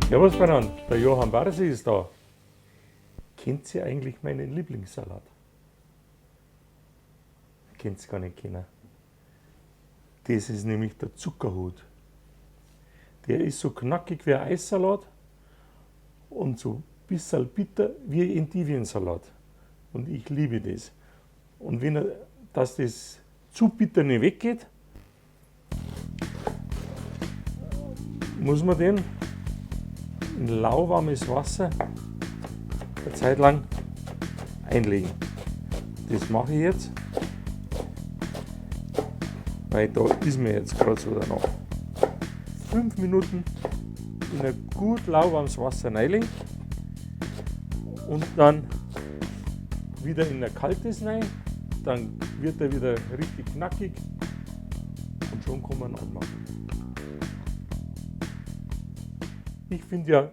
Servus beieinander, der Johann Barsi ist da. Kennt ihr eigentlich meinen Lieblingssalat? Kennt ihr gar nicht kennen. Das ist nämlich der Zuckerhut. Der ist so knackig wie ein Eissalat und so ein bisschen bitter wie ein Endiviensalat. Und ich liebe das. Und dass das zu bitter nicht weggeht, muss man den in lauwarmes Wasser eine Zeit lang einlegen. Das mache ich jetzt, weil da ist mir jetzt gerade so danach. 5 Minuten in ein gut lauwarmes Wasser reinlegen und dann wieder in ein kaltes rein. Dann wird er wieder richtig knackig und schon kann man anmachen. Ich finde ja,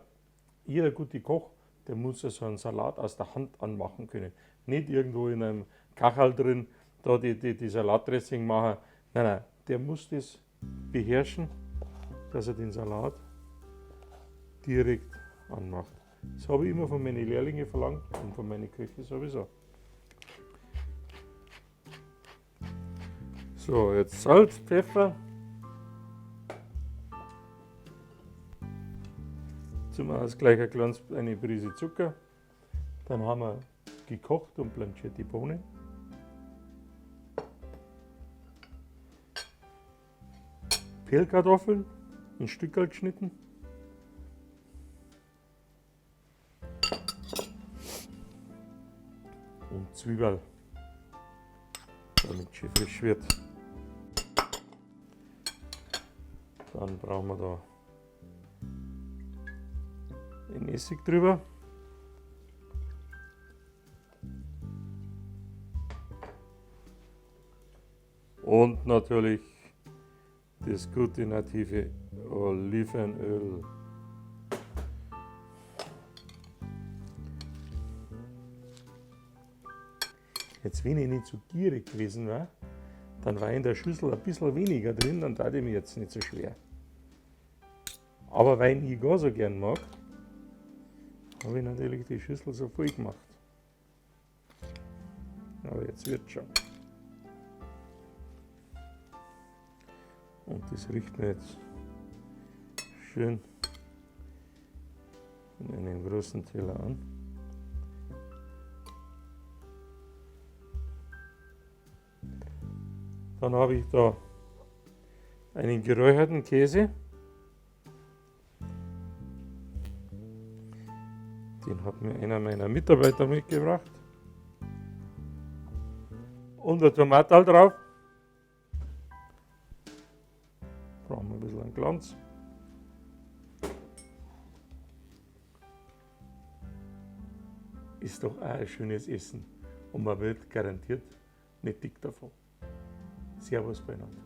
jeder gute Koch, der muss ja so einen Salat aus der Hand anmachen können. Nicht irgendwo in einem Kachel drin, da die Salatdressing machen. Nein, nein, der muss das beherrschen, dass er den Salat direkt anmacht. Das habe ich immer von meinen Lehrlingen verlangt und von meinen Köchen sowieso. So, jetzt Salz, Pfeffer. Zum Ausgleich eine Prise Zucker. Dann haben wir gekocht und blanchierte Bohnen. Pellkartoffeln in Stückerl geschnitten. Und Zwiebel, damit sie frisch wird. Dann brauchen wir da den Essig drüber. Und natürlich das gute native Olivenöl. Jetzt, wenn ich nicht so gierig gewesen wäre, dann war in der Schüssel ein bisschen weniger drin, dann tat ich mir jetzt nicht so schwer. Aber weil ich gar so gern mag, habe ich natürlich die Schüssel so voll gemacht. Aber jetzt wird schon. Und das richten wir jetzt schön in einen großen Teller an. Dann habe ich da einen geräucherten Käse. Den hat mir einer meiner Mitarbeiter mitgebracht. Und eine Tomate drauf. Brauchen wir ein bisschen einen Glanz. Ist doch auch ein schönes Essen. Und man wird garantiert nicht dick davon. Servus beieinander.